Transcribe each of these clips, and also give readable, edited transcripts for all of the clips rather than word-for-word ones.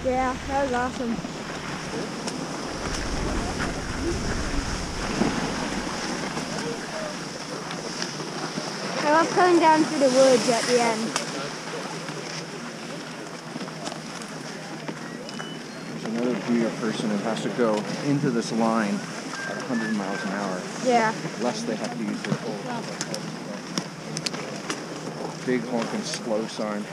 Yeah, that was awesome. I love coming down through the woods at the end. There's another deer person who has to go into this line at 100 miles an hour. Yeah. Lest they have to use their whole big honking slow sign.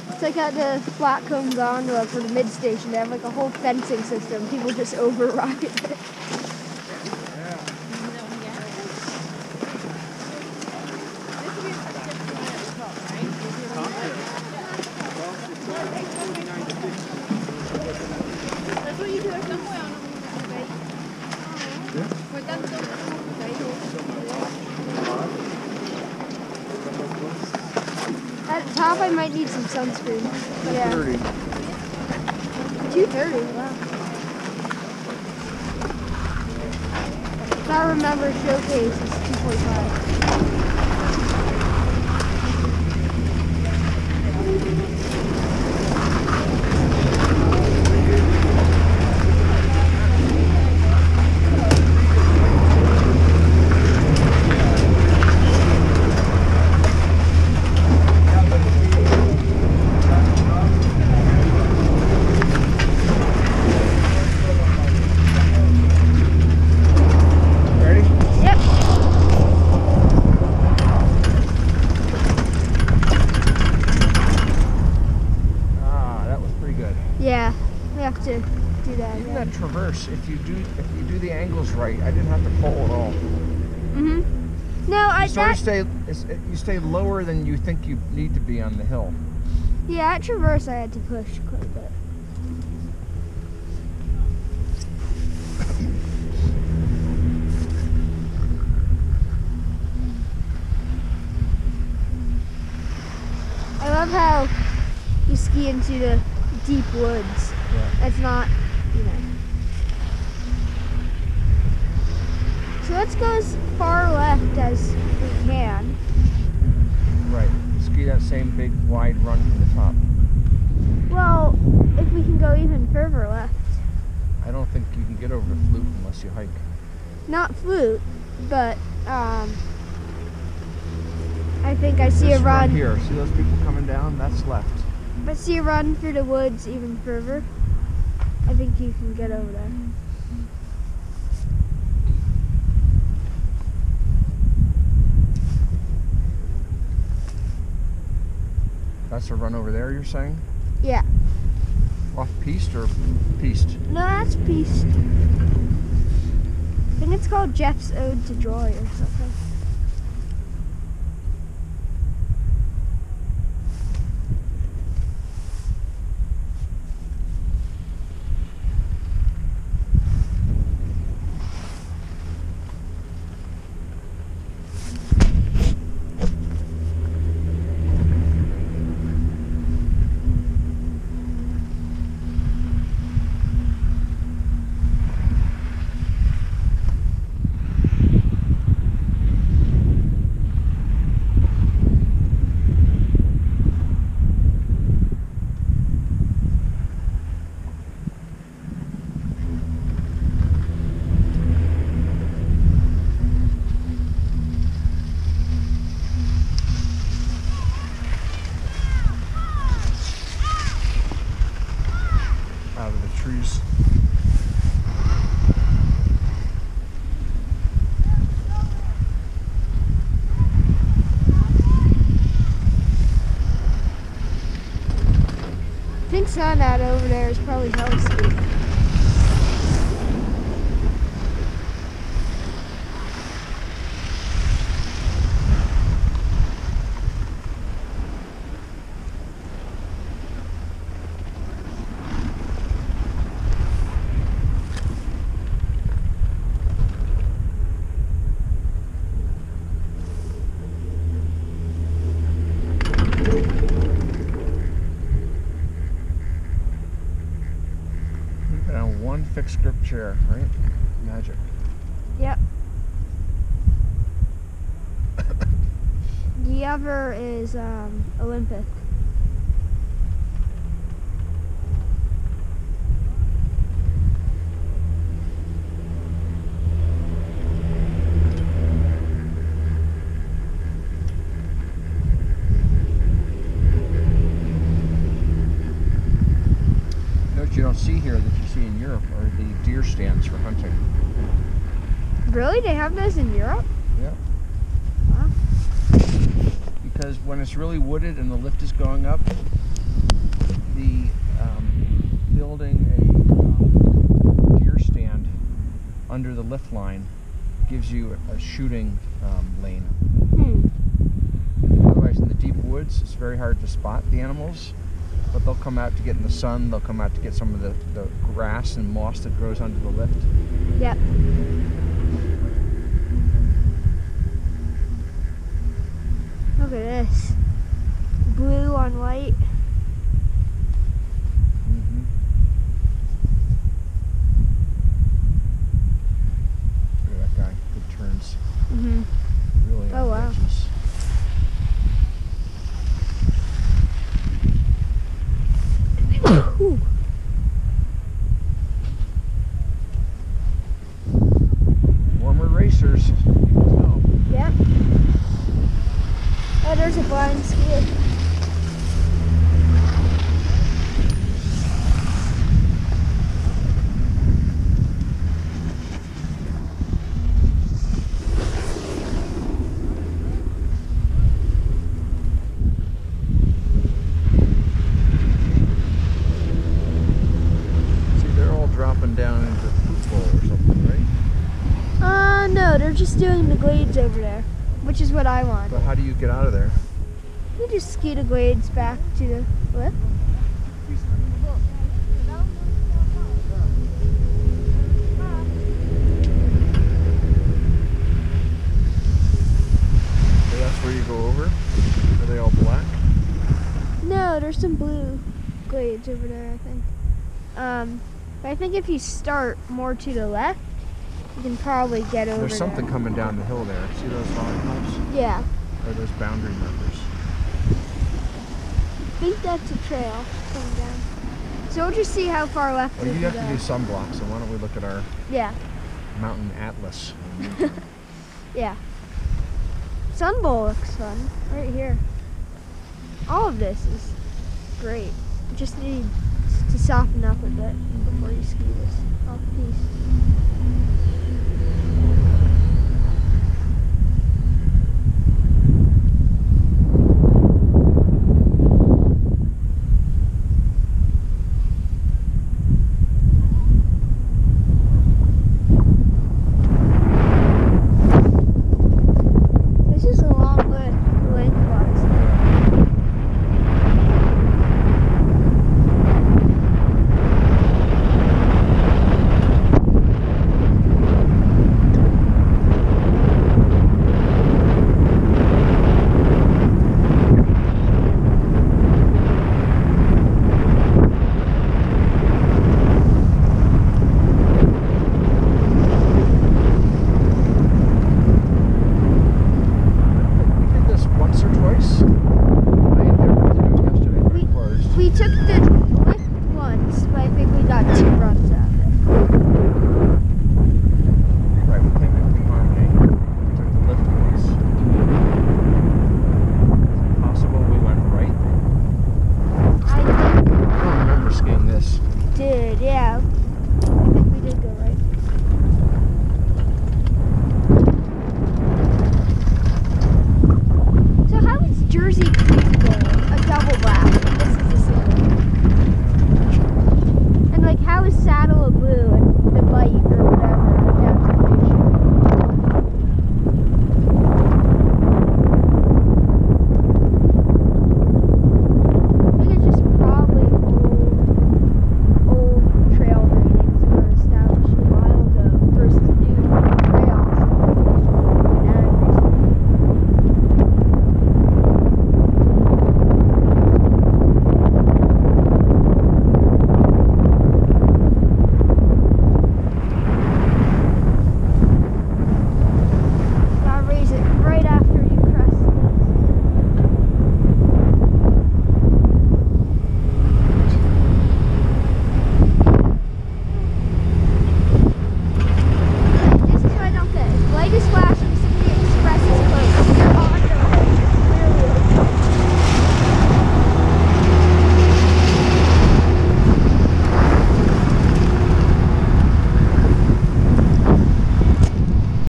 It's like at the Blackcomb gondola for the mid-station. They have like a whole fencing system. People just override it. At the top, I might need some sunscreen. But yeah. 230. Wow. If I remember, showcase is 245. Yeah, we have to do that. Even that traverse, if you do the angles right, I didn't have to pull at all. Mhm. No, you stay lower than you think you need to be on the hill. Yeah, at traverse I had to push quite a bit. I love how you ski into the deep woods. Yeah. It's not, you know. So let's go as far left as we can. Right. Ski that same big wide run from the top. Well, if we can go even further left. I don't think you can get over the flute unless you hike. Not flute, but I think I see This a run. here. See those people coming down? That's left. I see a run through the woods even further. I think you can get over there. That's a run over there, you're saying? Yeah. Off piste or piste? No, that's piste. I think it's called Jeff's Ode to Joy or something. Out of the trees. Pink sun out over there is probably hell ski. One fixed grip chair, right? Magic. Yep. The other is Olympic. see here that you see in Europe are the deer stands for hunting. Really? They have those in Europe? Yeah. Wow. Because when it's really wooded and the lift is going up, the building a deer stand under the lift line gives you a shooting lane. Otherwise, in the deep woods, it's very hard to spot the animals, but they'll come out to get in the sun, they'll come out to get some of the grass and moss that grows under the lift. Yep. Look at this. Blue on white. Look at that guy. Good turns. Really Oh, wow. edges. Ooh. Warmer racers. Oh. Yep. Oh, there's a blind skier. Dropping down into football or something, right? No, they're just doing the glades over there, which is what I want. But how do you get out of there? You just ski the glades back to the lift. So that's where you go over? Are they all black? No, there's some blue glades over there, I think. But I think if you start more to the left, you can probably get over There's something there. coming down the hill there. See those volleyball? Yeah. Or those boundary markers? I think that's a trail coming down. So we'll just see how far left Well, we you can have to go. do sunblock, so why don't we look at our Yeah. mountain atlas? Yeah. Sun Bowl looks fun. Right here. All of this is great. You just need to soften up a bit before you ski this off piste. This is a long lengthwise. We took the